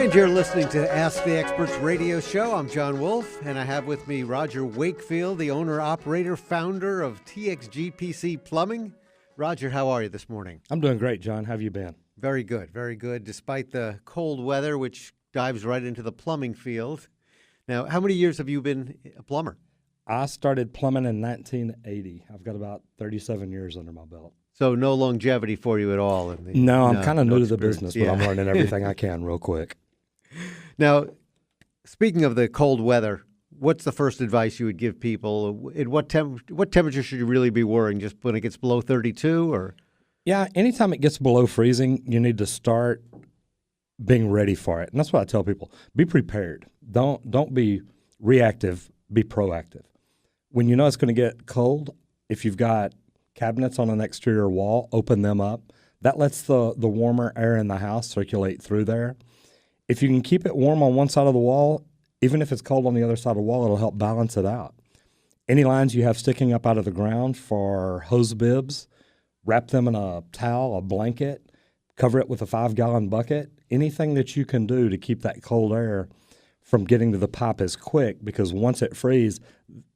And you're listening to Ask the Experts radio show. I'm John Wolf, and I have with me Roger Wakefield, the owner, operator, founder of TXGPC Plumbing. Roger, how are you this morning? I'm doing great, John. How have you been? Very good, very good, despite the cold weather, which dives right into the plumbing field. Now, how many years have you been a plumber? I started plumbing in 1980. I've got about 37 years under my belt. So no longevity for you at all? No, I'm kind of new to the business, but I'm learning everything I can real quick. Now, speaking of the cold weather, what's the first advice you would give people? At what temperature should you really be worrying? Just when it gets below 32, or? Yeah, anytime it gets below freezing, you need to start being ready for it. And that's what I tell people. Be prepared. Don't be reactive. Be proactive. When you know it's going to get cold, if you've got cabinets on an exterior wall, open them up. That lets the warmer air in the house circulate through there. If you can keep it warm on one side of the wall, even if it's cold on the other side of the wall, it'll help balance it out. Any lines you have sticking up out of the ground for hose bibs, wrap them in a towel, a blanket, cover it with a 5-gallon bucket. Anything that you can do to keep that cold air from getting to the pipe is quick, because once it freezes,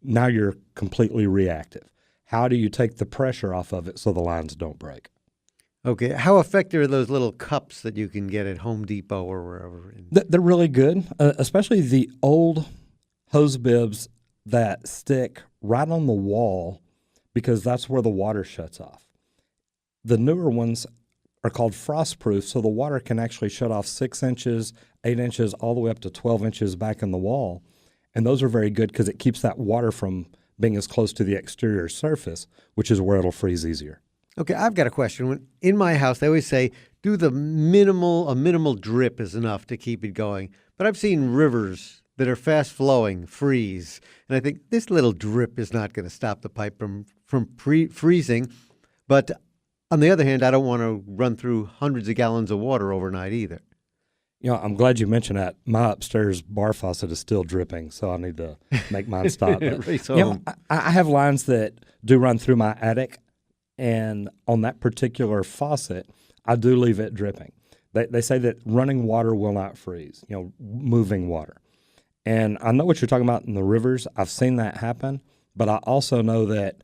now you're completely reactive. How do you take the pressure off of it so the lines don't break? Okay. How effective are those little cups that you can get at Home Depot or wherever? They're really good, especially the old hose bibs that stick right on the wall, because that's where the water shuts off. The newer ones are called frost-proof, so the water can actually shut off 6 inches, 8 inches, all the way up to 12 inches back in the wall. And those are very good because it keeps that water from being as close to the exterior surface, which is where it'll freeze easier. Okay, I've got a question. In my house, they always say, a minimal drip is enough to keep it going. But I've seen rivers that are fast-flowing freeze, and I think this little drip is not going to stop the pipe from freezing. But on the other hand, I don't want to run through hundreds of gallons of water overnight either. You know, I'm glad you mentioned that. My upstairs bar faucet is still dripping, so I need to make mine stop. But, I have lines that do run through my attic, and on that particular faucet, I do leave it dripping. They say that running water will not freeze, moving water. And I know what you're talking about in the rivers. I've seen that happen, but I also know that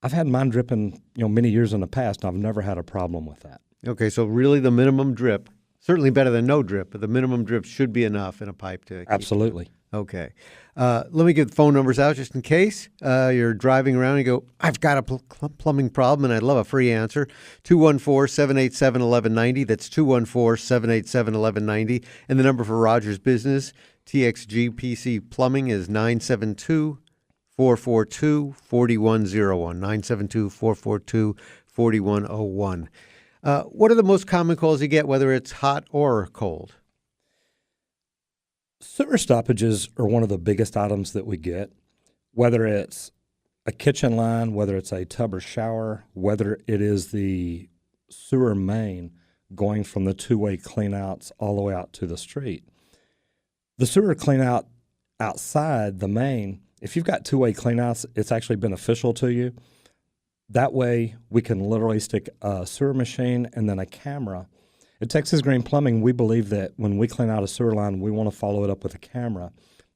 I've had mine dripping, many years in the past, and I've never had a problem with that. Okay, so really the minimum drip, certainly better than no drip, but the minimum drip should be enough in a pipe to keep Absolutely. Okay. Let me get the phone numbers out just in case you're driving around and you go, I've got a plumbing problem, and I'd love a free answer. 214-787-1190. That's 214-787-1190. And the number for Roger's business, TXGPC Plumbing, is 972-442-4101. 972-442-4101. What are the most common calls you get, whether it's hot or cold? Sewer stoppages are one of the biggest items that we get, whether it's a kitchen line, whether it's a tub or shower, whether it is the sewer main going from the two-way cleanouts all the way out to the street. The sewer cleanout outside the main, if you've got two-way cleanouts, it's actually beneficial to you. That way, we can literally stick a sewer machine and then a camera. At Texas Green Plumbing, we believe that when we clean out a sewer line, we want to follow it up with a camera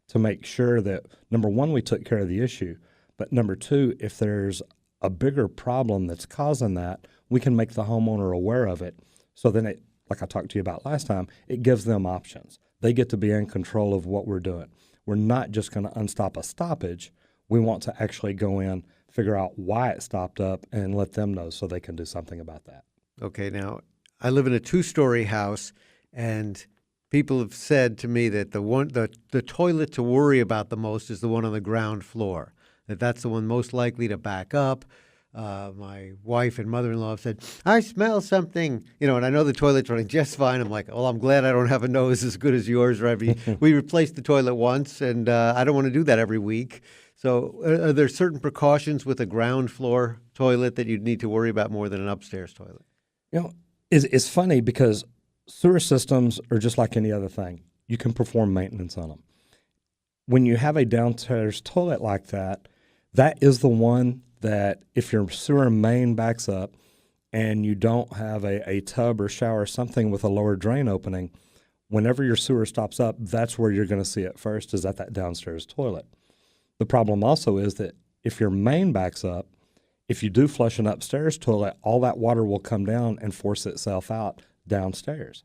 to make sure that, number one, we took care of the issue, but number two, if there's a bigger problem that's causing that, we can make the homeowner aware of it. So then it, like I talked to you about last time, it gives them options. They get to be in control of what we're doing. We're not just going to unstop a stoppage. We want to actually go in, figure out why it stopped up, and let them know so they can do something about that. Okay, now, I live in a 2-story house, and people have said to me that the toilet to worry about the most is the one on the ground floor, that's the one most likely to back up. My wife and mother-in-law have said, I smell something, and I know the toilet's running just fine. I'm like, well, I'm glad I don't have a nose as good as yours. We replaced the toilet once, and I don't want to do that every week. So are there certain precautions with a ground floor toilet that you'd need to worry about more than an upstairs toilet? It's funny because sewer systems are just like any other thing. You can perform maintenance on them. When you have a downstairs toilet like that, that is the one that if your sewer main backs up and you don't have a tub or shower or something with a lower drain opening, Whenever your sewer stops up, that's where you're going to see it first, is at that downstairs toilet. The problem also is that if your main backs up, if you do flush an upstairs toilet, all that water will come down and force itself out downstairs.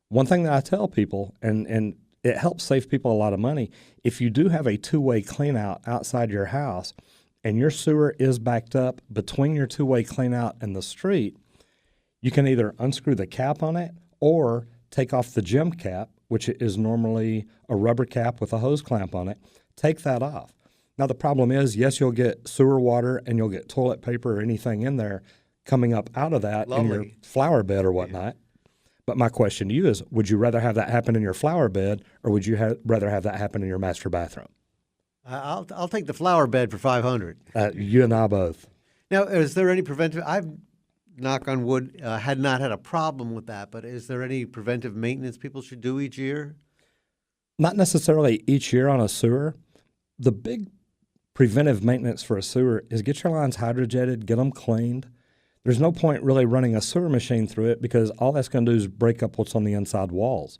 One thing that I tell people, and it helps save people a lot of money, if you do have a two-way clean out outside your house and your sewer is backed up between your two-way clean out and the street, you can either unscrew the cap on it or take off the gem cap, which is normally a rubber cap with a hose clamp on it. Take that off. Now, the problem is, yes, you'll get sewer water and you'll get toilet paper or anything in there coming up out of that in your flower bed or whatnot. But my question to you is, would you rather have that happen in your flower bed, or would you rather have that happen in your master bathroom? I'll take the flower bed for $500. You and I both. Now, is there any preventive? I've, knock on wood, had not had a problem with that, but is there any preventive maintenance people should do each year? Not necessarily each year on a sewer. The big preventive maintenance for a sewer is get your lines hydrojetted, get them cleaned. There's no point really running a sewer machine through it because all that's going to do is break up what's on the inside walls.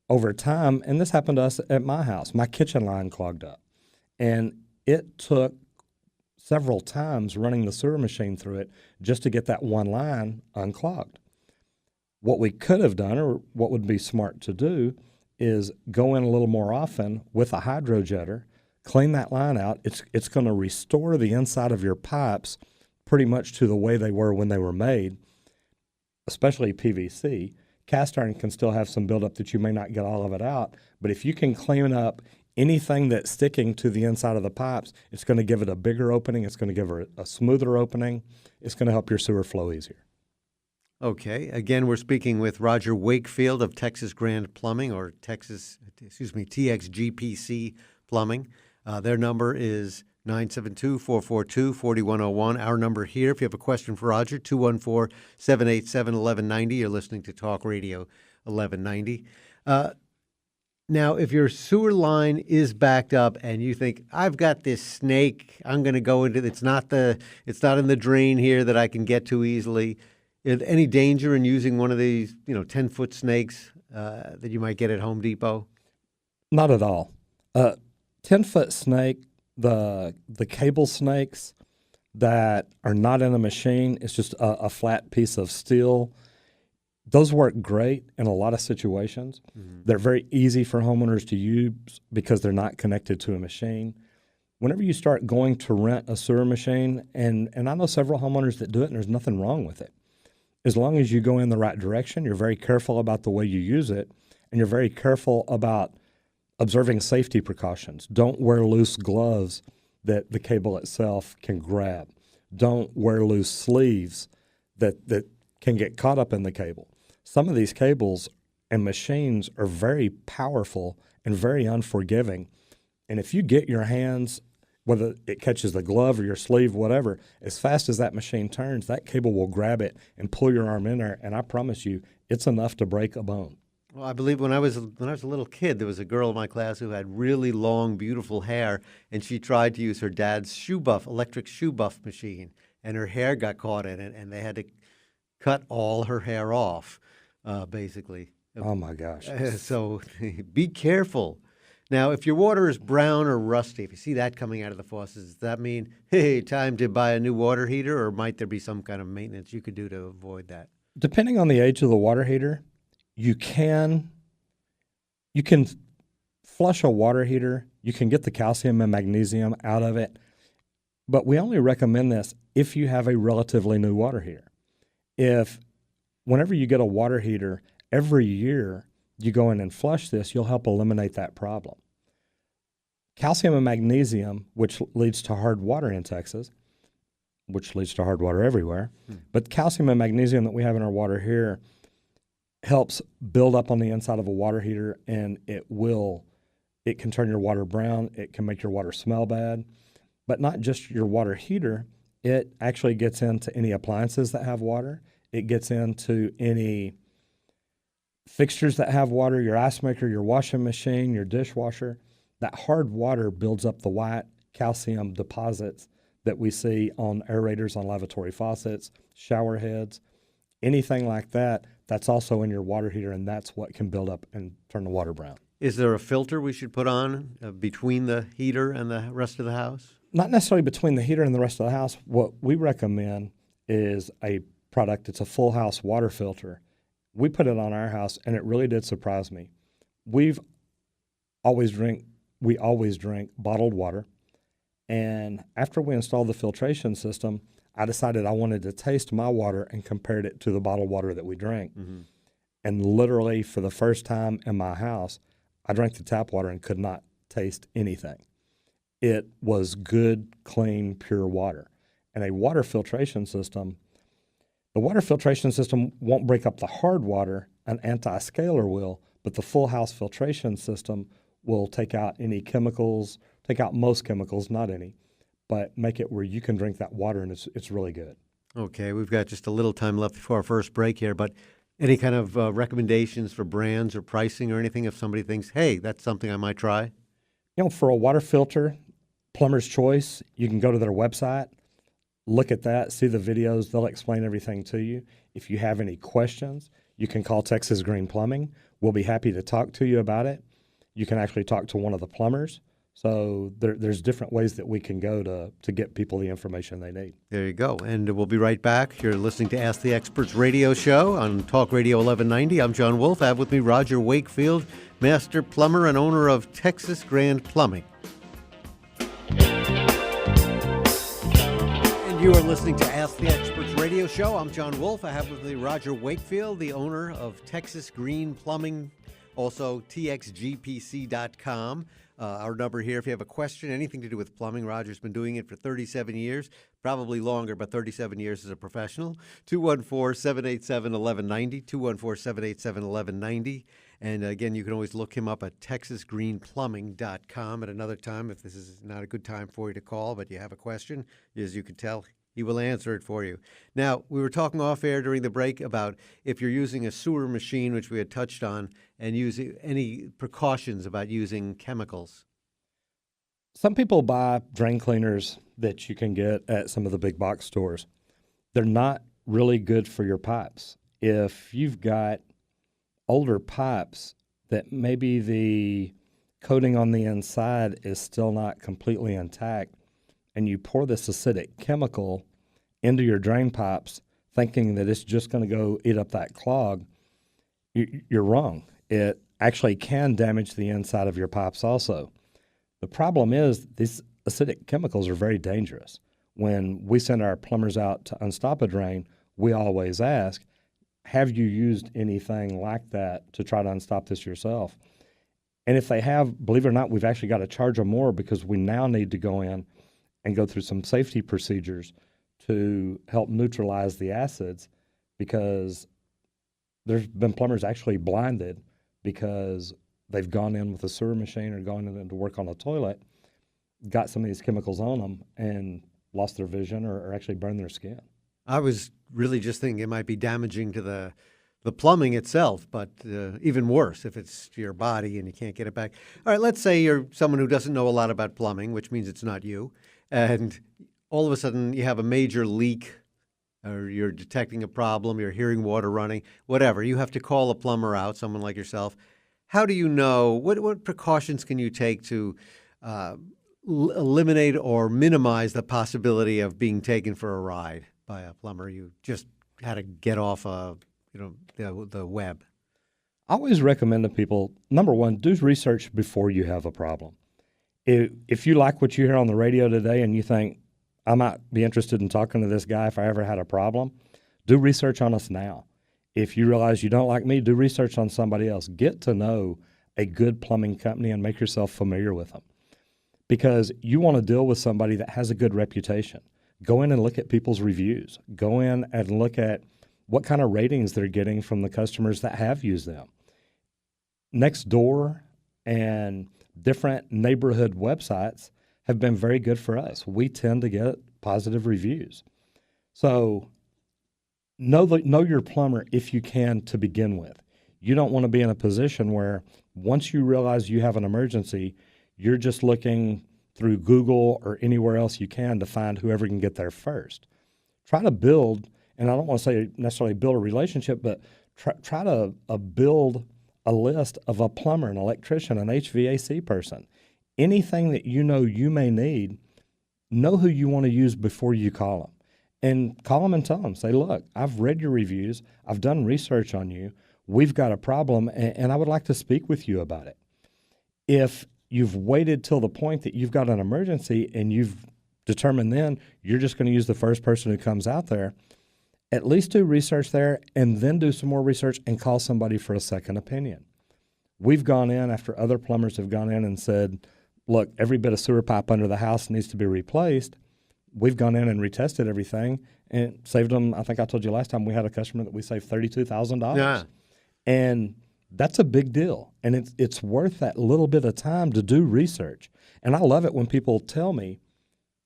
Over time, and this happened to us at my house, my kitchen line clogged up. And it took several times running the sewer machine through it just to get that one line unclogged. What we could have done, or what would be smart to do, is go in a little more often with a hydrojetter, clean that line out. It's going to restore the inside of your pipes pretty much to the way they were when they were made, especially PVC. Cast iron can still have some buildup that you may not get all of it out, but if you can clean up anything that's sticking to the inside of the pipes, it's going to give it a bigger opening. It's going to give it a smoother opening. It's going to help your sewer flow easier. Okay. Again, we're speaking with Roger Wakefield of Texas Grand Plumbing, or TXGPC Plumbing. Their number is 972-442-4101. Our number here, if you have a question for Roger, 214-787-1190. You're listening to Talk Radio 1190. Now, if your sewer line is backed up and you think, I've got this snake, I'm going to go into it's not in the drain here that I can get to easily. Is there any danger in using one of these, 10-foot snakes that you might get at Home Depot? Not at all. 10-foot snake, the cable snakes that are not in a machine, it's just a flat piece of steel. Those work great in a lot of situations. Mm-hmm. They're very easy for homeowners to use because they're not connected to a machine. Whenever you start going to rent a sewer machine, and I know several homeowners that do it, and there's nothing wrong with it. As long as you go in the right direction, you're very careful about the way you use it, and you're very careful about observing safety precautions. Don't wear loose gloves that the cable itself can grab. Don't wear loose sleeves that can get caught up in the cable. Some of these cables and machines are very powerful and very unforgiving. And if you get your hands, whether it catches the glove or your sleeve, whatever, as fast as that machine turns, that cable will grab it and pull your arm in there. And I promise you, it's enough to break a bone. Well, I believe when I was a little kid, there was a girl in my class who had really long, beautiful hair, and she tried to use her dad's electric shoe buff machine, and her hair got caught in it, and they had to cut all her hair off, basically. Oh, my gosh. So be careful. Now, if your water is brown or rusty, if you see that coming out of the faucets, does that mean, hey, time to buy a new water heater, or might there be some kind of maintenance you could do to avoid that? Depending on the age of the water heater, you can flush a water heater. You can get the calcium and magnesium out of it, but we only recommend this if you have a relatively new water heater. Whenever you get a water heater, every year you go in and flush this, you'll help eliminate that problem. Calcium and magnesium, which leads to hard water in Texas, which leads to hard water everywhere, but calcium and magnesium that we have in our water here helps build up on the inside of a water heater, and it can turn your water brown. It can make your water smell bad, but not just your water heater. It actually gets into any appliances that have water. It gets into any fixtures that have water, your ice maker, your washing machine, your dishwasher. That hard water builds up the white calcium deposits that we see on aerators, on lavatory faucets, shower heads. anything like that, that's also in your water heater, and that's what can build up and turn the water brown. Is there a filter we should put on between the heater and the rest of the house? Not necessarily between the heater and the rest of the house. What we recommend is a product. It's a full house water filter. We put it on our house, and it really did surprise me. We always drink bottled water, and after we installed the filtration system, I decided I wanted to taste my water and compared it to the bottled water that we drank. Mm-hmm. And literally, for the first time in my house, I drank the tap water and could not taste anything. It was good, clean, pure water. And a water filtration system, the water filtration system won't break up the hard water, an anti-scaler will, but the full house filtration system will take out any chemicals, take out most chemicals, not any, but make it where you can drink that water, and it's really good. Okay, we've got just a little time left before our first break here, but any kind of recommendations for brands or pricing or anything if somebody thinks, hey, that's something I might try? You know, for a water filter, Plumber's Choice, you can go to their website, look at that, see the videos. They'll explain everything to you. If you have any questions, you can call Texas Green Plumbing. We'll be happy to talk to you about it. You can actually talk to one of the plumbers. So there's different ways that we can go to get people the information they need. There you go. And we'll be right back. You're listening to Ask the Experts radio show on Talk Radio 1190. I'm John Wolf. I have with me Roger Wakefield, master plumber and owner of Texas Grand Plumbing. And you are listening to Ask the Experts radio show. I'm John Wolf. I have with me Roger Wakefield, the owner of Texas Green Plumbing, also txgpc.com. Our number here, if you have a question, anything to do with plumbing, Roger's been doing it for 37 years, probably longer, but 37 years as a professional. 214-787-1190, 214-787-1190. And again, you can always look him up at texasgreenplumbing.com at another time if this is not a good time for you to call, but you have a question. As you can tell, he will answer it for you. Now, we were talking off air during the break about if you're using a sewer machine, which we had touched on, and using any precautions about using chemicals. Some people buy drain cleaners that you can get at some of the big box stores. They're not really good for your pipes. If you've got older pipes that maybe the coating on the inside is still not completely intact, and you pour this acidic chemical into your drain pipes thinking that it's just going to go eat up that clog, you're wrong. It actually can damage the inside of your pipes also. The problem is these acidic chemicals are very dangerous. When we send our plumbers out to unstop a drain, we always ask, have you used anything like that to try to unstop this yourself? And if they have, believe it or not, we've actually got to charge them more because we now need to go in and go through some safety procedures to help neutralize the acids, because there's been plumbers actually blinded because they've gone in with a sewer machine or gone in to work on a toilet, got some of these chemicals on them, and lost their vision or actually burned their skin. I was really just thinking it might be damaging to the plumbing itself, but even worse if it's to your body and you can't get it back. All right, let's say you're someone who doesn't know a lot about plumbing, which means it's not you, and all of a sudden you have a major leak or you're detecting a problem, you're hearing water running, whatever. You have to call a plumber out, someone like yourself. How do you know, what precautions can you take to eliminate or minimize the possibility of being taken for a ride by a plumber? You just had to get off the web. I always recommend to people, number one, do research before you have a problem. If you like what you hear on the radio today and you think, I might be interested in talking to this guy if I ever had a problem, do research on us now. If you realize you don't like me, do research on somebody else. Get to know a good plumbing company and make yourself familiar with them, because you want to deal with somebody that has a good reputation. Go in and look at people's reviews. Go in and look at what kind of ratings they're getting from the customers that have used them. Nextdoor and different neighborhood websites have been very good for us. We tend to get positive reviews. So know your plumber if you can to begin with. You don't want to be in a position where once you realize you have an emergency, you're just looking through Google or anywhere else you can to find whoever can get there first. Try to build and I don't want to say necessarily build a relationship, but try to build a list of a plumber, an electrician, an HVAC person. Anything that you know you may need, know who you want to use before you call them. And call them and tell them, say, look, I've read your reviews. I've done research on you. We've got a problem, and I would like to speak with you about it. If you've waited till the point that you've got an emergency and you've determined then you're just going to use the first person who comes out there, at least do research there and then do some more research and call somebody for a second opinion. We've gone in after other plumbers have gone in and said, look, every bit of sewer pipe under the house needs to be replaced. We've gone in and retested everything and saved them. I think I told you last time we had a customer that we saved $32,000. Yeah. And that's a big deal. And it's worth that little bit of time to do research. And I love it when people tell me,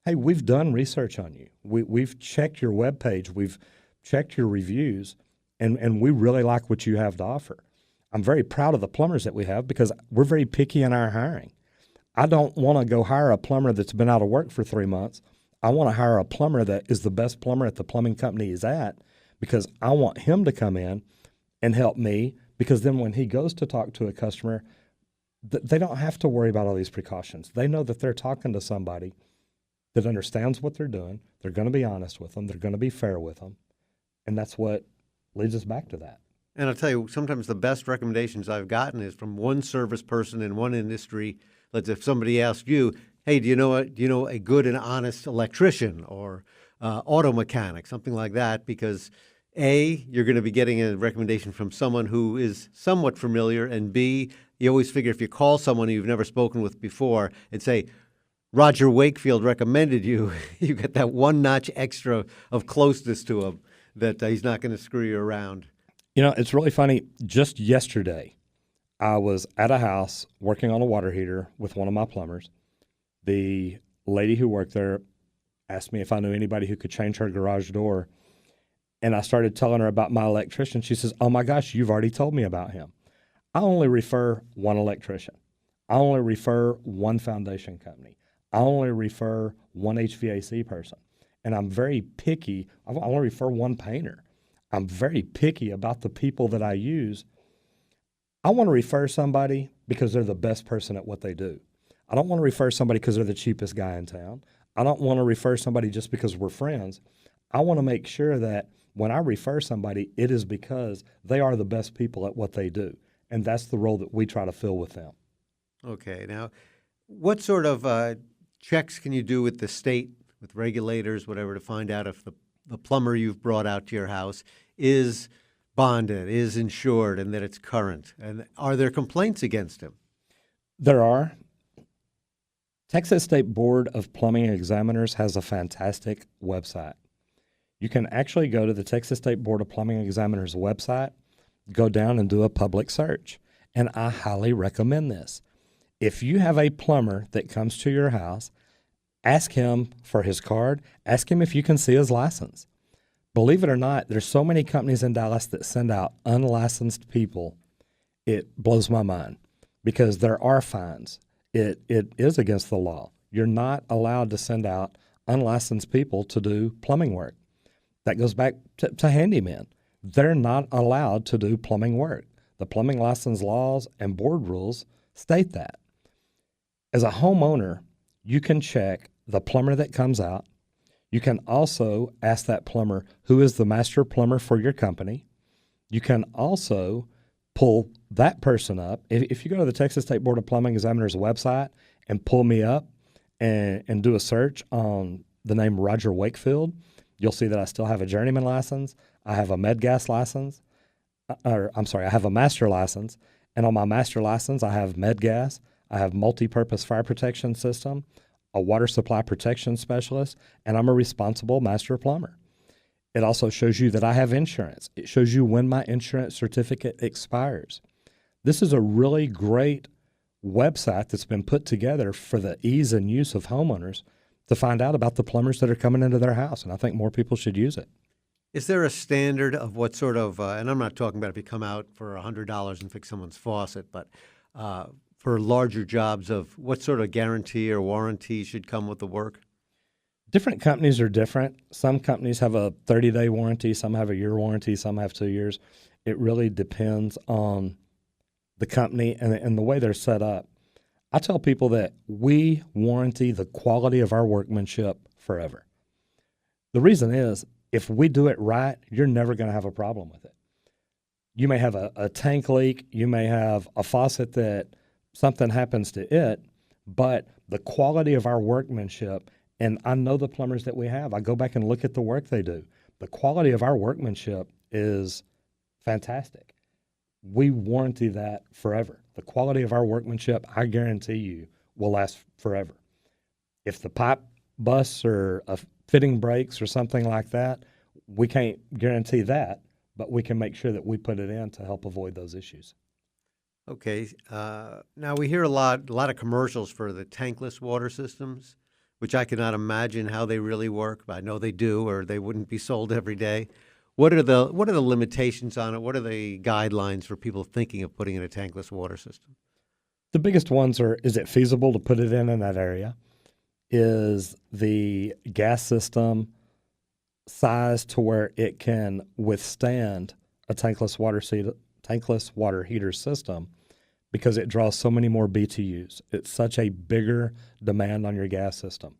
hey, we've done research on you. We've checked your webpage. We've checked your reviews. And we really like what you have to offer. I'm very proud of the plumbers that we have because we're very picky in our hiring. I don't want to go hire a plumber that's been out of work for 3 months. I want to hire a plumber that is the best plumber at the plumbing company he's at because I want him to come in and help me, because then when he goes to talk to a customer, they don't have to worry about all these precautions. They know that they're talking to somebody that understands what they're doing. They're going to be honest with them. They're going to be fair with them. And that's what leads us back to that. And I'll tell you, sometimes the best recommendations I've gotten is from one service person in one industry. Let's if somebody asks you, hey, do you know a good and honest electrician or auto mechanic, something like that, because A, you're going to be getting a recommendation from someone who is somewhat familiar, and B, you always figure if you call someone you've never spoken with before and say, Roger Wakefield recommended you, you get that one notch extra of closeness to him that he's not going to screw you around. You know, it's really funny. Just yesterday, I was at a house working on a water heater with one of my plumbers. The lady who worked there asked me if I knew anybody who could change her garage door. And I started telling her about my electrician. She says, oh my gosh, you've already told me about him. I only refer one electrician. I only refer one foundation company. I only refer one HVAC person. And I'm very picky. I only refer one painter. I'm very picky about the people that I use. I want to refer somebody because they're the best person at what they do. I don't want to refer somebody because they're the cheapest guy in town. I don't want to refer somebody just because we're friends. I want to make sure that when I refer somebody, it is because they are the best people at what they do. And that's the role that we try to fill with them. Okay. Now, what sort of checks can you do with the state, with regulators, whatever, to find out if the plumber you've brought out to your house is bonded, is insured, and that it's current? And are there complaints against him? There are. Texas State Board of Plumbing Examiners has a fantastic website. You can actually go to the Texas State Board of Plumbing Examiners website, go down and do a public search. And I highly recommend this. If you have a plumber that comes to your house, ask him for his card, ask him if you can see his license. Believe it or not, there's so many companies in Dallas that send out unlicensed people. It blows my mind because there are fines. It is against the law. You're not allowed to send out unlicensed people to do plumbing work. That goes back to handymen. They're not allowed to do plumbing work. The plumbing license laws and board rules state that. As a homeowner, you can check the plumber that comes out. You can also ask that plumber who is the master plumber for your company. You can also pull that person up. If you go to the Texas State Board of Plumbing Examiners website and pull me up and do a search on the name Roger Wakefield, you'll see that I still have a journeyman license. I have a MedGas license. I have a master license. And on my master license, I have MedGas. I have multi-purpose fire protection system, a water supply protection specialist, and I'm a responsible master plumber. It also shows you that I have insurance. It shows you when my insurance certificate expires. This is a really great website that's been put together for the ease and use of homeowners to find out about the plumbers that are coming into their house, and I think more people should use it. Is there a standard of what sort of, and I'm not talking about if you come out for $100 and fix someone's faucet, but for larger jobs of what sort of guarantee or warranty should come with the work? Different companies are different. Some companies have a 30-day warranty, some have a year warranty, some have 2 years. It really depends on the company and the way they're set up. I tell people that we warranty the quality of our workmanship forever. The reason is, if we do it right, you're never going to have a problem with it. You may have a tank leak, you may have a faucet that something happens to it, but the quality of our workmanship, and I know the plumbers that we have, I go back and look at the work they do. The quality of our workmanship is fantastic. We warranty that forever. The quality of our workmanship, I guarantee you, will last forever. If the pipe busts or a fitting breaks or something like that, we can't guarantee that, but we can make sure that we put it in to help avoid those issues. Okay. Now we hear a lot of commercials for the tankless water systems, which I cannot imagine how they really work, but I know they do, or they wouldn't be sold every day. What are the limitations on it? What are the guidelines for people thinking of putting in a tankless water system? The biggest ones are, is it feasible to put it in that area? Is the gas system sized to where it can withstand a tankless water heater system, because it draws so many more BTUs. It's such a bigger demand on your gas system.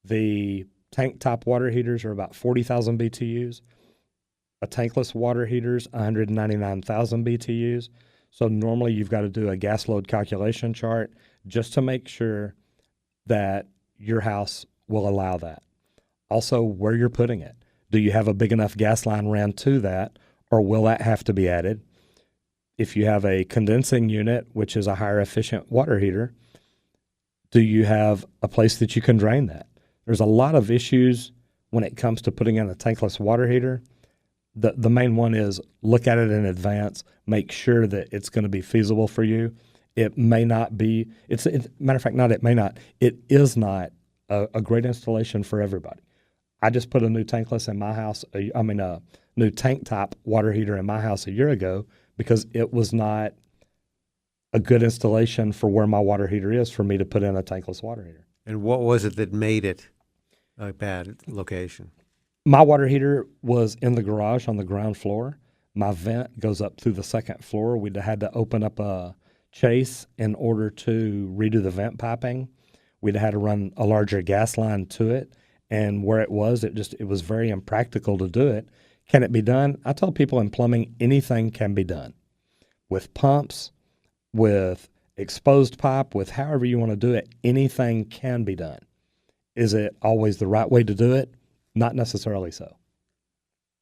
The tank top water heaters are about 40,000 BTUs. A tankless water heater's 199,000 BTUs. So normally you've got to do a gas load calculation chart just to make sure that your house will allow that. Also, where you're putting it. Do you have a big enough gas line ran to that, or will that have to be added? If you have a condensing unit, which is a higher efficient water heater, do you have a place that you can drain that? There's a lot of issues when it comes to putting in a tankless water heater. The main one is look at it in advance, make sure that it's going to be feasible for you. It may not be, matter of fact, not it may not, it is not a great installation for everybody. I just put a new tankless in my house, a new tank top water heater in my house a year ago because it was not a good installation for where my water heater is for me to put in a tankless water heater. And what was it that made it a bad location? My water heater was in the garage on the ground floor. My vent goes up through the second floor. We'd had to open up a chase in order to redo the vent piping. We'd had to run a larger gas line to it. And where it was very impractical to do it. Can it be done? I tell people in plumbing, anything can be done. With pumps, with exposed pipe, with however you want to do it, anything can be done. Is it always the right way to do it? Not necessarily so.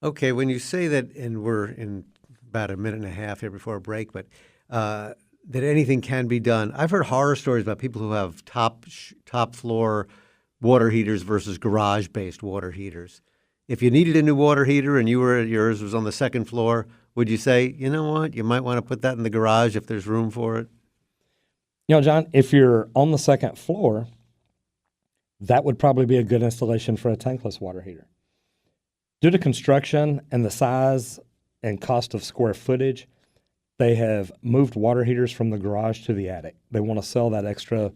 Okay, when you say that, and we're in about a minute and a half here before a break, but that anything can be done. I've heard horror stories about people who have top floor water heaters versus garage-based water heaters. If you needed a new water heater and yours was on the second floor, would you say, you know what, you might want to put that in the garage if there's room for it? You know, John, if you're on the second floor, that would probably be a good installation for a tankless water heater. Due to construction and the size and cost of square footage, they have moved water heaters from the garage to the attic. They want to sell that extra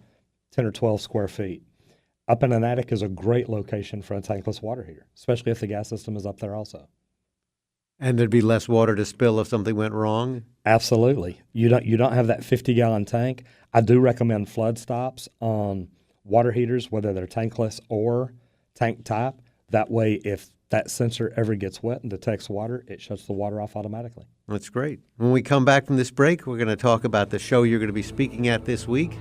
10 or 12 square feet. Up in an attic is a great location for a tankless water heater, especially if the gas system is up there also. And there'd be less water to spill if something went wrong? Absolutely. You don't have that 50-gallon tank. I do recommend flood stops on water heaters, whether they're tankless or tank top. That way, if that sensor ever gets wet and detects water, it shuts the water off automatically. That's great. When we come back from this break, we're going to talk about the show you're going to be speaking at this week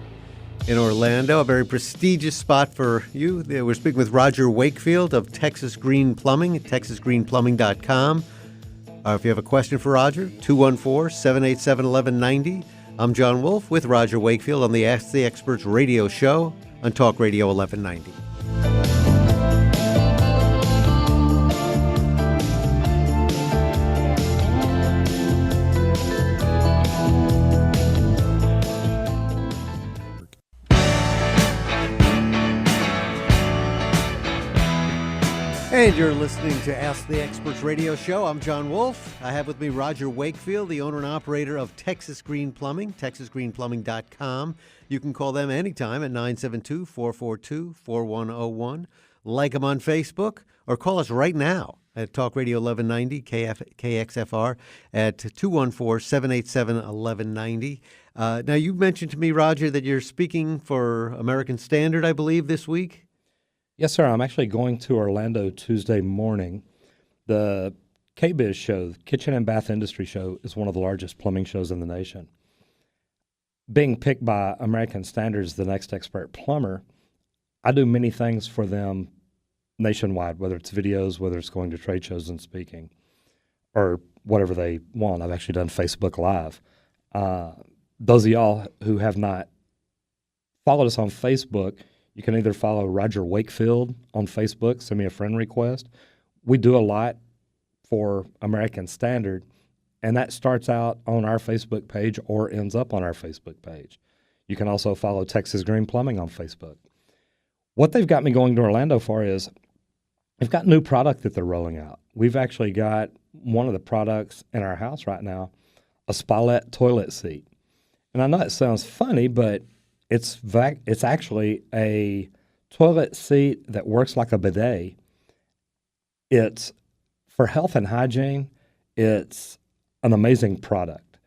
in Orlando, a very prestigious spot for you. We're speaking with Roger Wakefield of Texas Green Plumbing, texasgreenplumbing.com. If you have a question for Roger, 214-787-1190. I'm John Wolf with Roger Wakefield on the Ask the Experts radio show on Talk Radio 1190. And you're listening to Ask the Experts radio show. I'm John Wolf. I have with me Roger Wakefield, the owner and operator of Texas Green Plumbing, texasgreenplumbing.com. You can call them anytime at 972-442-4101. like them on Facebook, or call us right now at Talk Radio 1190 KXFR at 214-787-1190. Now, you mentioned to me, Roger, that you're speaking for American Standard, I believe, this week. Yes, sir. I'm actually going to Orlando Tuesday morning. The KBIZ show, Kitchen and Bath Industry Show, is one of the largest plumbing shows in the nation. Being picked by American Standard as the next expert plumber, I do many things for them nationwide, whether it's videos, whether it's going to trade shows and speaking, or whatever they want. I've actually done Facebook Live. Those of y'all who have not followed us on Facebook, you can either follow Roger Wakefield on Facebook, send me a friend request. We do a lot for American Standard, and that starts out on our Facebook page or ends up on our Facebook page. You can also follow Texas Green Plumbing on Facebook. What they've got me going to Orlando for is they've got new product that they're rolling out. We've actually got one of the products in our house right now, a Spalette toilet seat. And I know it sounds funny, but it's actually a toilet seat that works like a bidet. It's for health and hygiene. It's an amazing product.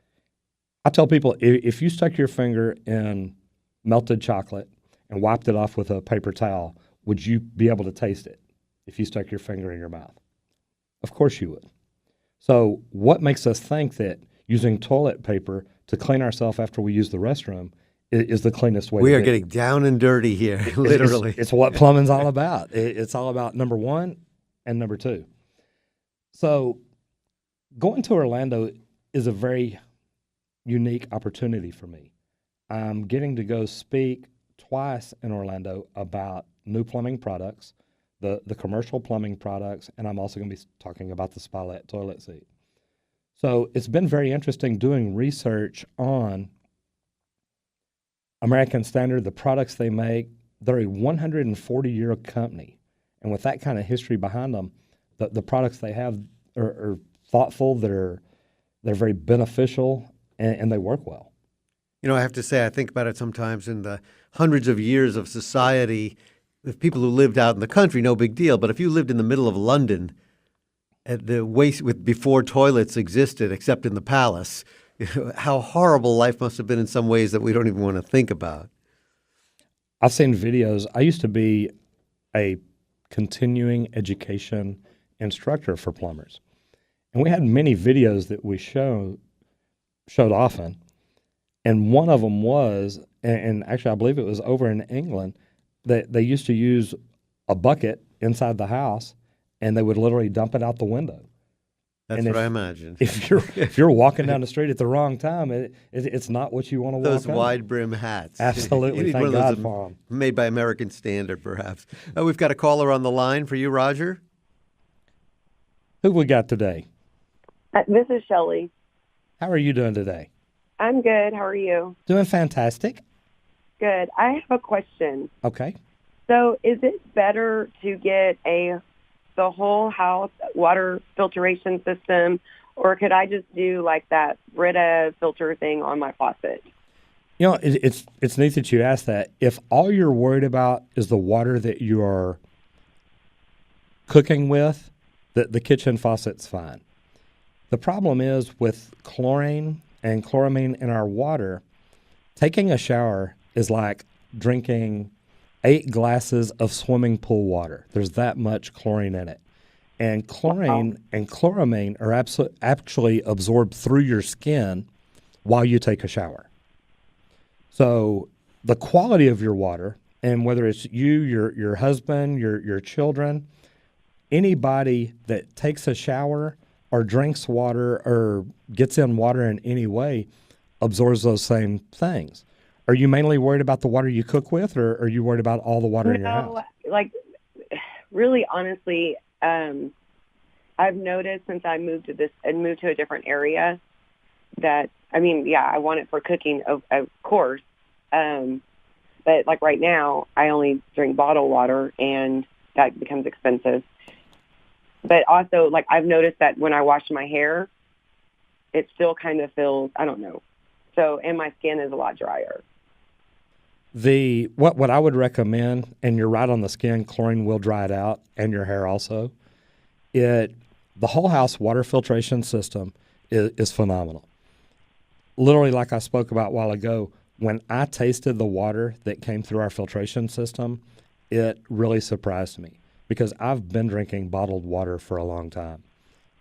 I tell people, if you stuck your finger in melted chocolate and wiped it off with a paper towel, would you be able to taste it if you stuck your finger in your mouth? Of course you would. So what makes us think that using toilet paper to clean ourselves after we use the restroom is the cleanest way? We are getting down and dirty here, literally. It's what plumbing's all about. It's all about number one and number two. So going to Orlando is a very unique opportunity for me. I'm getting to go speak twice in Orlando about new plumbing products, the commercial plumbing products, and I'm also going to be talking about the Spalette toilet seat. So it's been very interesting doing research on American Standard, the products they make. They're a 140-year company, and with that kind of history behind them, the products they have are thoughtful, they're very beneficial, and they work well. You know, I have to say, I think about it sometimes in the hundreds of years of society, with people who lived out in the country, no big deal. But if you lived in the middle of London, at the waste before toilets existed, except in the palace, how horrible life must have been in some ways that we don't even want to think about. I've seen videos. I used to be a continuing education instructor for plumbers, and we had many videos that we showed often. And one of them was, and actually I believe it was over in England, that they used to use a bucket inside the house, and they would literally dump it out the window. That's what I imagined. If you're walking down the street at the wrong time, it's not what you want to walk. Those wide brim hats. Absolutely. You need Thank one of God those for them. made by American Standard, perhaps. We've got a caller on the line for you, Roger. Who we got today? This is Shelley. How are you doing today? I'm good. How are you? Doing fantastic. Good. I have a question. Okay. So is it better to get the whole house water filtration system, or could I just do like that Brita filter thing on my faucet? You know, it's neat that you asked that. If all you're worried about is the water that you are cooking with, the kitchen faucet's fine. The problem is with chlorine and chloramine in our water, taking a shower is like drinking 8 glasses of swimming pool water. There's that much chlorine in it. And chlorine and chloramine are actually absorbed through your skin while you take a shower. So the quality of your water, and whether it's you, your husband, your children, anybody that takes a shower or drinks water or gets in water in any way absorbs those same things. Are you mainly worried about the water you cook with, or are you worried about all the water in your house? Like, really, honestly, I've noticed since I moved to a different area that, I mean, yeah, I want it for cooking, of course. But like right now, I only drink bottled water, and that becomes expensive. But also, like, I've noticed that when I wash my hair, it still kind of feels, I don't know. So, and my skin is a lot drier. What I would recommend, and you're right on the skin, chlorine will dry it out and your hair also. The whole house water filtration system is phenomenal. Literally, like I spoke about a while ago, when I tasted the water that came through our filtration system, it really surprised me because I've been drinking bottled water for a long time.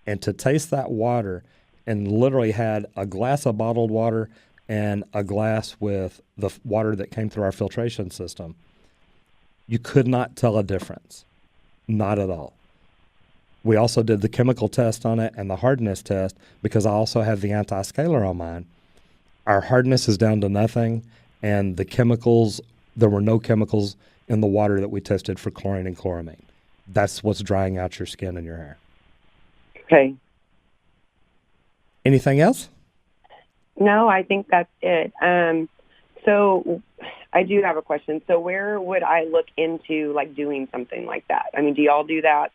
And to taste that water and literally had a glass of bottled water and a glass with the water that came through our filtration system, you could not tell a difference. Not at all. We also did the chemical test on it and the hardness test because I also have the anti-scalar on mine. Our hardness is down to nothing, and the chemicals, there were no chemicals in the water that we tested for chlorine and chloramine. That's what's drying out your skin and your hair. Okay. Anything else? No, I think that's it. So I do have a question. So where would I look into like doing something like that? I mean, do y'all do that?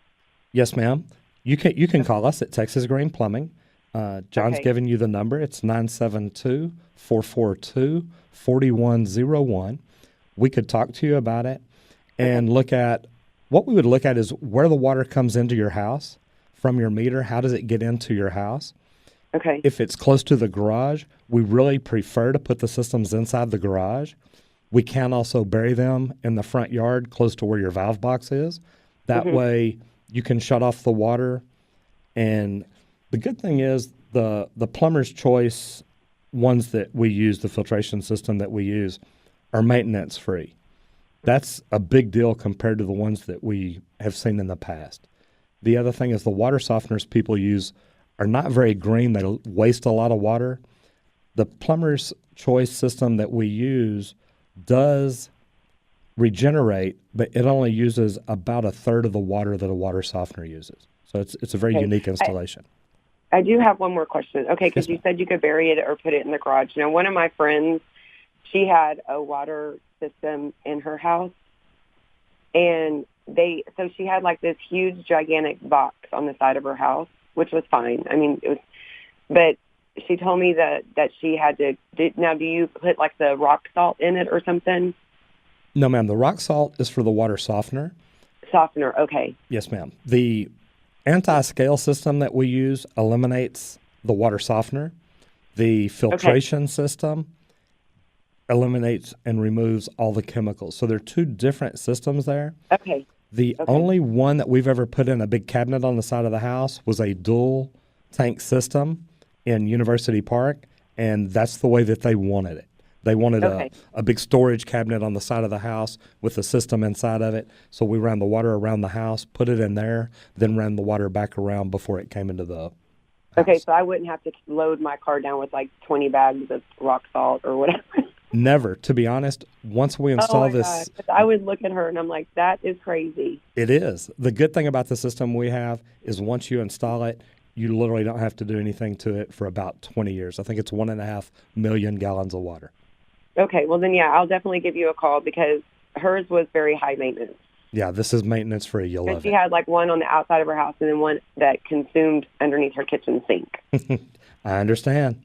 Yes, ma'am. You can call us at Texas Green Plumbing. John's Okay. given you the number. It's 972-442-4101. We could talk to you about it and look at what we would look at is where the water comes into your house from your meter. How does it get into your house? Okay. If it's close to the garage, we really prefer to put the systems inside the garage. We can also bury them in the front yard close to where your valve box is. That way you can shut off the water. And the good thing is the plumber's choice ones that we use, the filtration system that we use, are maintenance free. That's a big deal compared to the ones that we have seen in the past. The other thing is the water softeners people use are not very green. They waste a lot of water. The plumber's choice system that we use does regenerate, but it only uses about a third of the water that a water softener uses. So it's a very unique installation. I do have one more question. Okay, because Yes, you said you could bury it or put it in the garage. Now, one of my friends, she had a water system in her house, and so she had like this huge, gigantic box on the side of her house, which was fine. I mean, it was, but she told me that she had to. Now, do you put like the rock salt in it or something? No, ma'am. The rock salt is for the water softener. Softener. Okay. Yes, ma'am. The anti-scale system that we use eliminates the water softener. The filtration system eliminates and removes all the chemicals. So there are two different systems there. Okay. The only one that we've ever put in a big cabinet on the side of the house was a dual tank system in University Park, and that's the way that they wanted it. They wanted a big storage cabinet on the side of the house with a system inside of it. So we ran the water around the house, put it in there, then ran the water back around before it came into the house. Okay, so I wouldn't have to load my car down with like 20 bags of rock salt or whatever. Never, to be honest. Once we install this, God. I would look at her and I'm like, that is crazy. it is. The good thing about the system we have is once you install it, you literally don't have to do anything to it for about 20 years. I think it's 1.5 million gallons of water. Okay, well then, yeah, I'll definitely give you a call because hers was very high maintenance. Yeah, this is maintenance free. You'll And love she it. had like one on the outside of her house and then one that consumed underneath her kitchen sink. I understand.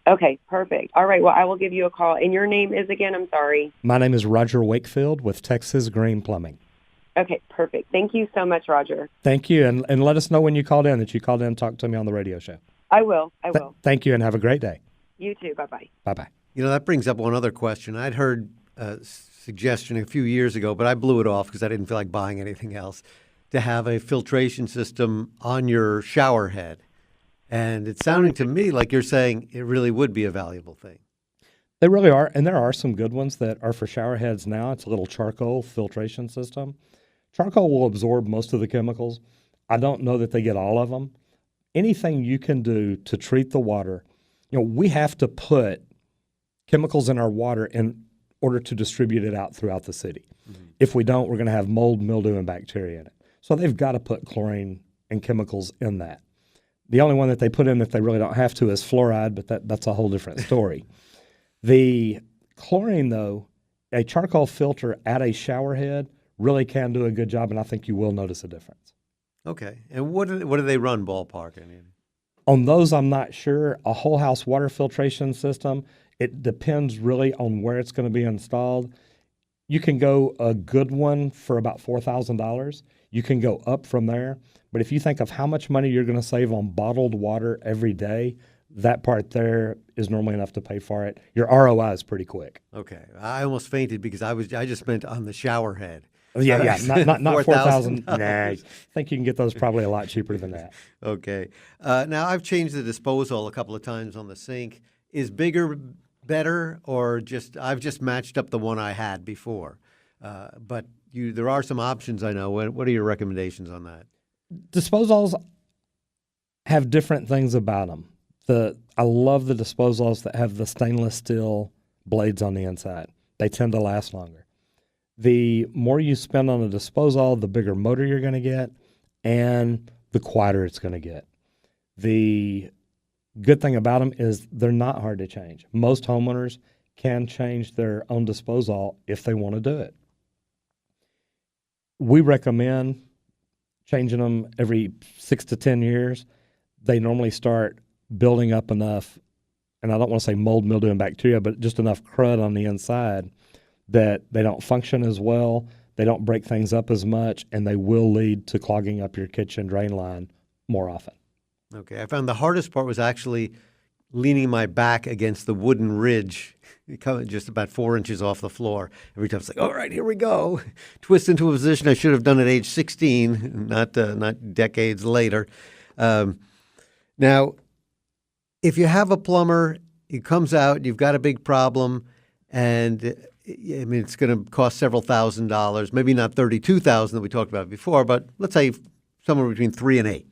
Okay, perfect. All right, well, I will give you a call. And your name is again? I'm sorry. My name is Roger Wakefield with Texas Green Plumbing. Okay, perfect. Thank you so much, Roger. Thank you, and let us know when you called in that you called in and talked to me on the radio show. I will. I will. Thank you, and have a great day. You too. Bye-bye. Bye-bye. You know, that brings up one other question. I'd heard a suggestion a few years ago, but I blew it off because I didn't feel like buying anything else, to have a filtration system on your shower head. And it's sounding to me like you're saying it really would be a valuable thing. They really are, and there are some good ones that are for shower heads now. It's a little charcoal filtration system. Charcoal will absorb most of the chemicals. I don't know that they get all of them. Anything you can do to treat the water, we have to put chemicals in our water in order to distribute it out throughout the city. Mm-hmm. If we don't, we're going to have mold, mildew, and bacteria in it. So they've got to put chlorine and chemicals in that. The only one that they put in that they really don't have to is fluoride, but that's a whole different story. The chlorine, though, a charcoal filter at a shower head really can do a good job, and I think you will notice a difference. Okay. And what do they run ballpark? On those, I'm not sure. A whole house water filtration system, it depends really on where it's going to be installed. You can go a good one for about $4,000. You can go up from there. But if you think of how much money you're going to save on bottled water every day, that part there is normally enough to pay for it. Your ROI is pretty quick. Okay. I almost fainted because I just meant on the shower head. Yeah, not 4,000. $4,000. Nah, I think you can get those probably a lot cheaper than that. Okay. Now, I've changed the disposal a couple of times on the sink. Is bigger better, or I've just matched up the one I had before? But there are some options, I know. What are your recommendations on that? Disposals have different things about them. I love the disposals that have the stainless steel blades on the inside. They tend to last longer. The more you spend on a disposal, the bigger motor you're going to get, and the quieter it's going to get. The good thing about them is they're not hard to change. Most homeowners can change their own disposal if they want to do it. We recommend changing them every 6 to 10 years. They normally start building up enough, and I don't want to say mold, mildew, and bacteria, but just enough crud on the inside that they don't function as well, they don't break things up as much, and they will lead to clogging up your kitchen drain line more often. Okay. I found the hardest part was actually leaning my back against the wooden ridge, just about 4 inches off the floor. Every time it's like, all right, here we go. Twist into a position I should have done at age 16, not decades later. Now, if you have a plumber, he comes out, you've got a big problem, and I mean, it's going to cost several $1,000s, maybe not $32,000 that we talked about before, but let's say somewhere between 3 and 8.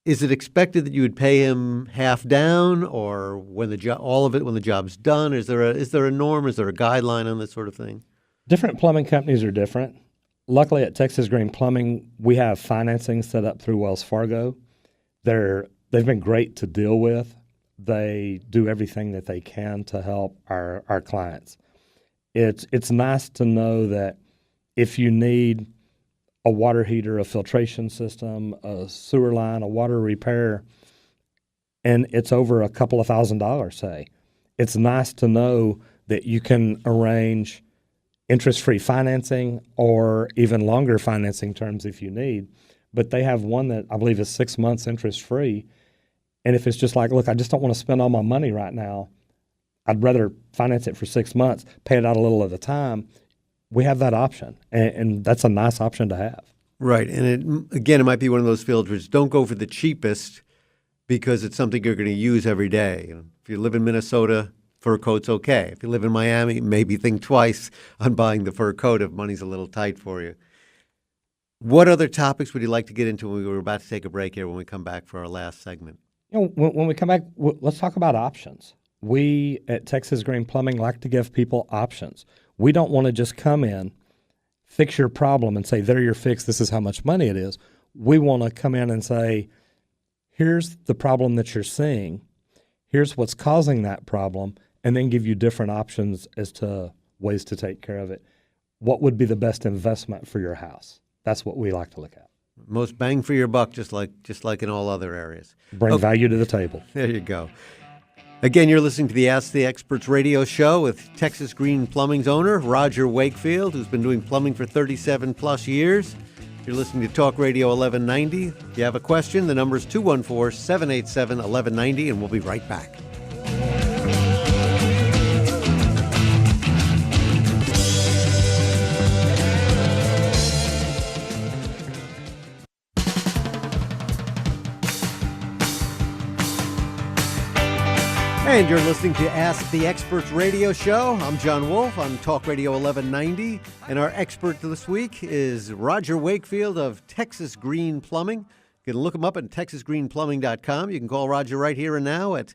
Is it expected that you would pay him half down, or when all of it when the job's done? Is there a norm? Is there a guideline on this sort of thing? Different plumbing companies are different. Luckily, at Texas Green Plumbing, we have financing set up through Wells Fargo. They've been great to deal with. They do everything that they can to help our clients. It's nice to know that if you need a water heater, a filtration system, a sewer line, a water repair, and it's over a couple of $1,000s, say, it's nice to know that you can arrange interest-free financing or even longer financing terms if you need. But they have one that I believe is 6 months interest-free. And if it's just like, look, I just don't want to spend all my money right now, I'd rather finance it for 6 months, pay it out a little at a time, we have that option. And that's a nice option to have. Right. And it might be one of those filters. Don't go for the cheapest because it's something you're going to use every day. If you live in Minnesota, fur coat's okay. If you live in Miami, maybe think twice on buying the fur coat if money's a little tight for you. What other topics would you like to get into when we were about to take a break here when we come back for our last segment? When we come back, let's talk about options. We at Texas Green Plumbing like to give people options. We don't want to just come in, fix your problem, and say, there you're fixed, this is how much money it is. We want to come in and say, here's the problem that you're seeing, here's what's causing that problem, and then give you different options as to ways to take care of it. What would be the best investment for your house? That's what we like to look at. Most bang for your buck, just like in all other areas. Bring value to the table. There you go. Again, you're listening to the Ask the Experts radio show with Texas Green Plumbing's owner, Roger Wakefield, who's been doing plumbing for 37 plus years. You're listening to Talk Radio 1190. If you have a question, the number is 214-787-1190, and we'll be right back. And you're listening to Ask the Experts radio show. I'm John Wolf on Talk Radio 1190. And our expert this week is Roger Wakefield of Texas Green Plumbing. You can look him up at texasgreenplumbing.com. You can call Roger right here and now at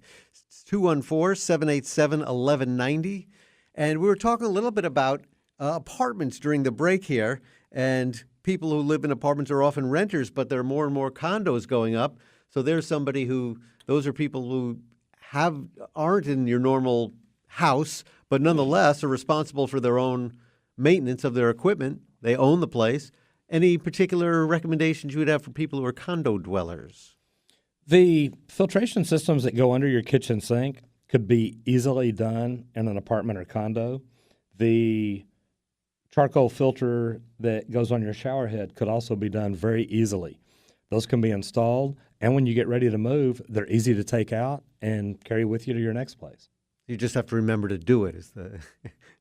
214-787-1190. And we were talking a little bit about apartments during the break here. And people who live in apartments are often renters, but there are more and more condos going up. So there's somebody those are people who aren't in your normal house, but nonetheless are responsible for their own maintenance of their equipment. They own the place. Any particular recommendations you would have for people who are condo dwellers? The filtration systems that go under your kitchen sink could be easily done in an apartment or condo. The charcoal filter that goes on your shower head could also be done very easily. Those can be installed, and when you get ready to move, they're easy to take out and carry with you to your next place. You just have to remember to do it. Is the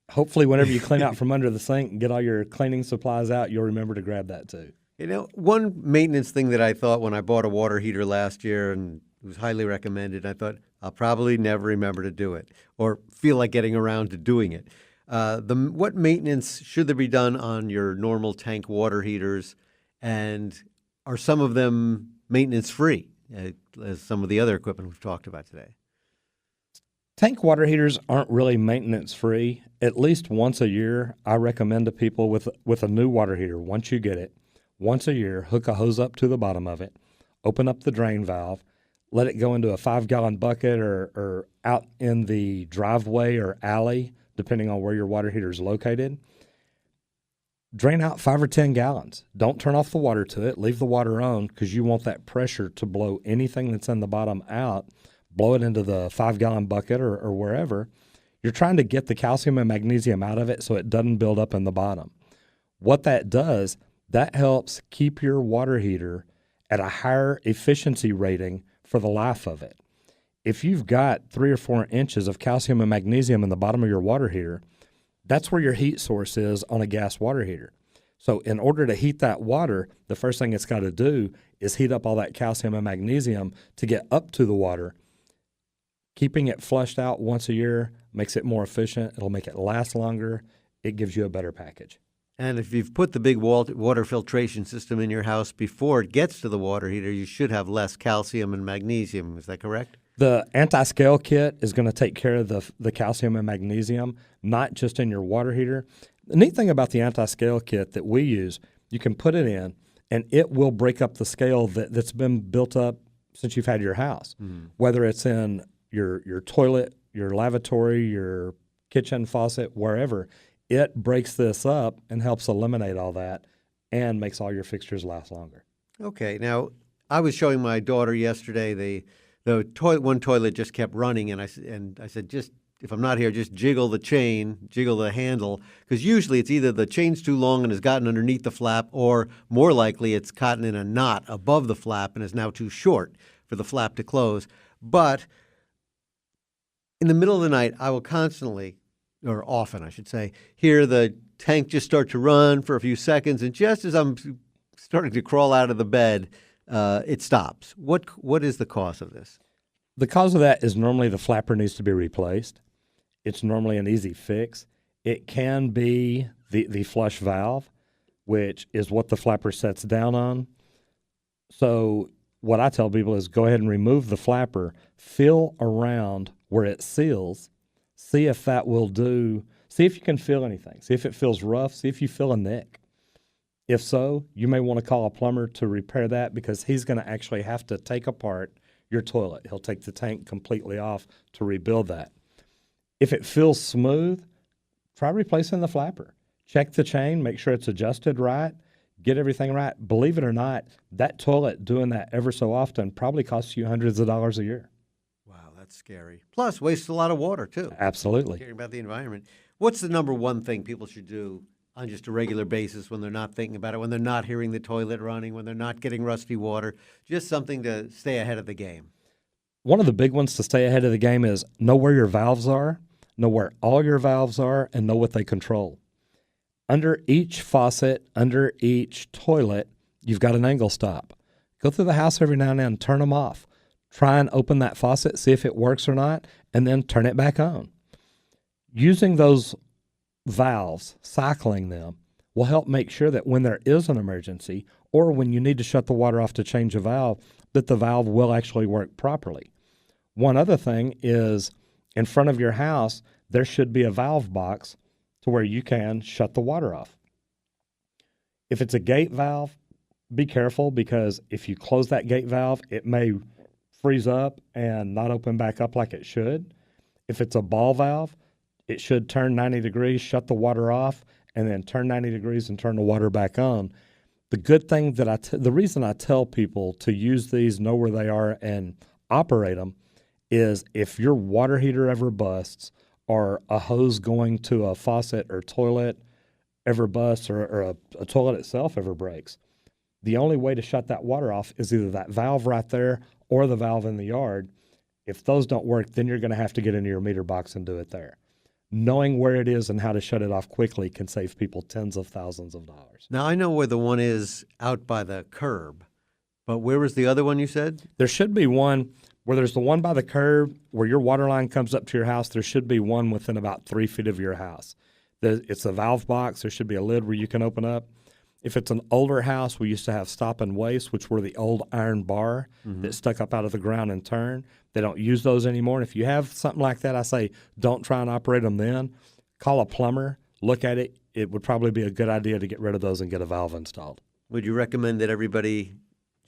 Hopefully, whenever you clean out from under the sink and get all your cleaning supplies out, you'll remember to grab that too. One maintenance thing that I thought when I bought a water heater last year and it was highly recommended, I thought I'll probably never remember to do it or feel like getting around to doing it. What maintenance should there be done on your normal tank water heaters, and are some of them maintenance free, as some of the other equipment we've talked about today? Tank water heaters aren't really maintenance free. At least once a year, I recommend to people with a new water heater, once you get it, once a year, hook a hose up to the bottom of it, open up the drain valve, let it go into a 5-gallon bucket or out in the driveway or alley, depending on where your water heater is located. Drain out 5 or 10 gallons. Don't turn off the water to it. Leave the water on because you want that pressure to blow anything that's in the bottom out. Blow it into the 5-gallon bucket or wherever. You're trying to get the calcium and magnesium out of it so it doesn't build up in the bottom. What that does, that helps keep your water heater at a higher efficiency rating for the life of it. If you've got 3 or 4 inches of calcium and magnesium in the bottom of your water heater, that's where your heat source is on a gas water heater. So in order to heat that water, the first thing it's got to do is heat up all that calcium and magnesium to get up to the water. Keeping it flushed out once a year makes it more efficient. It'll make it last longer. It gives you a better package. And if you've put the big water filtration system in your house before it gets to the water heater, you should have less calcium and magnesium. Is that correct? The anti-scale kit is going to take care of the calcium and magnesium, not just in your water heater. The neat thing about the anti-scale kit that we use, you can put it in, and it will break up the scale that's been built up since you've had your house, whether it's in your toilet, your lavatory, your kitchen faucet, wherever. It breaks this up and helps eliminate all that and makes all your fixtures last longer. Okay. Now, I was showing my daughter yesterday the one toilet just kept running, and I said, just if I'm not here, just jiggle the handle, because usually it's either the chain's too long and has gotten underneath the flap, or more likely it's caught in a knot above the flap and is now too short for the flap to close. But in the middle of the night, I will constantly, or often I should say, hear the tank just start to run for a few seconds, and just as I'm starting to crawl out of the bed, it stops. What is the cause of this? The cause of that is normally the flapper needs to be replaced. It's normally an easy fix. It can be the flush valve, which is what the flapper sets down on. So what I tell people is go ahead and remove the flapper, feel around where it seals, see if that will do, see if you can feel anything, see if it feels rough, see if you feel a nick. If so, you may want to call a plumber to repair that because he's going to actually have to take apart your toilet. He'll take the tank completely off to rebuild that. If it feels smooth, try replacing the flapper. Check the chain, make sure it's adjusted right, get everything right. Believe it or not, that toilet doing that ever so often probably costs you hundreds of dollars a year. Wow, that's scary. Plus, wastes a lot of water, too. Absolutely. Caring about the environment. What's the number one thing people should do on just a regular basis when they're not thinking about it, when they're not hearing the toilet running, when they're not getting rusty water? Just something to stay ahead of the game. One of the big ones to stay ahead of the game is know where your valves are, know where all your valves are, and know what they control. Under each faucet, under each toilet, you've got an angle stop. Go through the house every now and then, turn them off. Try and open that faucet, see if it works or not, and then turn it back on. Using those valves, cycling them, will help make sure that when there is an emergency or when you need to shut the water off to change a valve, that the valve will actually work properly. One other thing is in front of your house, there should be a valve box to where you can shut the water off. If it's a gate valve, be careful because if you close that gate valve, it may freeze up and not open back up like it should. If it's a ball valve, it should turn 90 degrees, shut the water off, and then turn 90 degrees and turn the water back on. The good thing that the reason I tell people to use these, know where they are, and operate them is if your water heater ever busts or a hose going to a faucet or toilet ever busts or a toilet itself ever breaks, the only way to shut that water off is either that valve right there or the valve in the yard. If those don't work, then you're going to have to get into your meter box and do it there. Knowing where it is and how to shut it off quickly can save people tens of thousands of dollars. Now, I know where the one is out by the curb, but where was the other one you said? There should be one where there's the one by the curb where your water line comes up to your house. There should be one within about 3 feet of your house. It's a valve box. There should be a lid where you can open up. If it's an older house, we used to have stop and waste, which were the old iron bar that stuck up out of the ground and turned. They don't use those anymore. And if you have something like that, I say don't try and operate them then. Call a plumber, look at it. It would probably be a good idea to get rid of those and get a valve installed. Would you recommend that everybody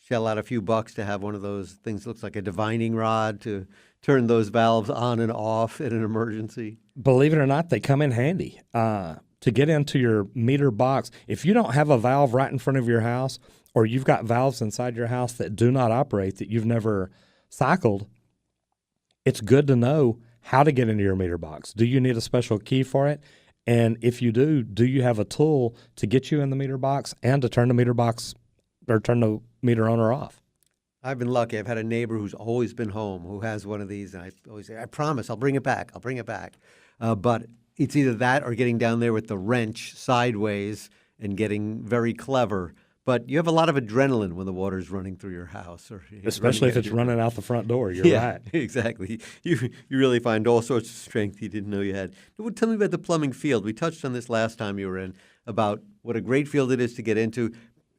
shell out a few bucks to have one of those things that looks like a divining rod to turn those valves on and off in an emergency? Believe it or not, they come in handy. To get into your meter box, if you don't have a valve right in front of your house, or you've got valves inside your house that do not operate, that you've never cycled, it's good to know how to get into your meter box. Do you need a special key for it? And if you do you have a tool to get you in the meter box and to turn the meter box or turn the meter on or off? I've been lucky. I've had a neighbor who's always been home who has one of these, and I always say, I promise, I'll bring it back. I'll bring it back. But it's either that or getting down there with the wrench sideways and getting very clever. But you have a lot of adrenaline when the water's running through your house. Especially if it's running out the front door. You're right. Exactly. You really find all sorts of strength you didn't know you had. Tell me about the plumbing field. We touched on this last time you were in, about what a great field it is to get into.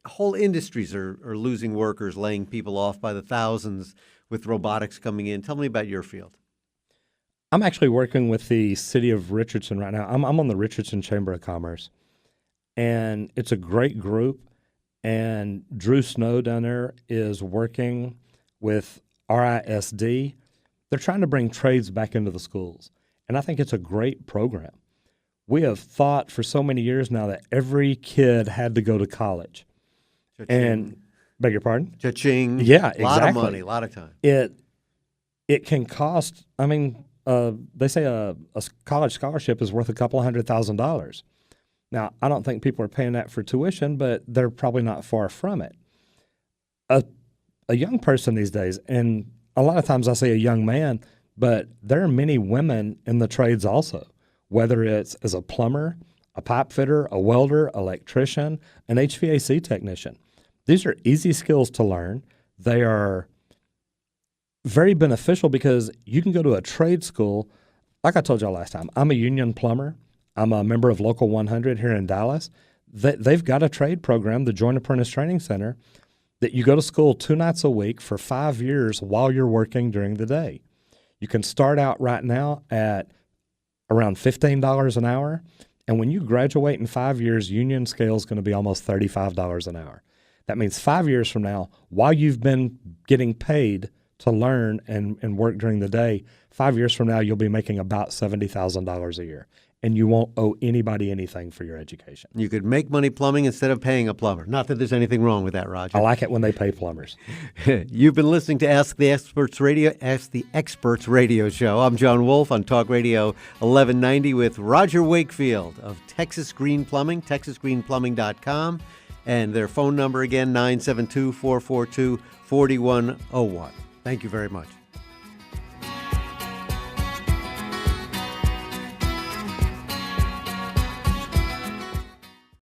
Whole industries are losing workers, laying people off by the thousands with robotics coming in. Tell me about your field. I'm actually working with the city of Richardson right now. I'm on the Richardson Chamber of Commerce, and it's a great group. And Drew Snow down there is working with RISD. They're trying to bring trades back into the schools, and I think it's a great program. We have thought for so many years now that every kid had to go to college. Cha-ching. And beg your pardon? Cha-ching. Yeah, exactly. A lot of money, a lot of time. It can cost, they say a college scholarship is worth a couple of $100,000. Now, I don't think people are paying that for tuition, but they're probably not far from it. A young person these days, and a lot of times I say a young man, but there are many women in the trades also, whether it's as a plumber, a pipe fitter, a welder, electrician, an HVAC technician. These are easy skills to learn. They are very beneficial because you can go to a trade school. Like I told y'all last time, I'm a union plumber. I'm a member of Local 100 here in Dallas. They've got a trade program, the Joint Apprentice Training Center, that you go to school 2 nights a week for 5 years while you're working during the day. You can start out right now at around $15 an hour, and when you graduate in 5 years, union scale is going to be almost $35 an hour. That means 5 years from now, while you've been getting paid to learn and work during the day, 5 years from now, you'll be making about $70,000 a year. And you won't owe anybody anything for your education. You could make money plumbing instead of paying a plumber. Not that there's anything wrong with that, Roger. I like it when they pay plumbers. You've been listening to Ask the Experts Radio Show. I'm John Wolf on Talk Radio 1190 with Roger Wakefield of Texas Green Plumbing, texasgreenplumbing.com. And their phone number again, 972-442-4101. Thank you very much.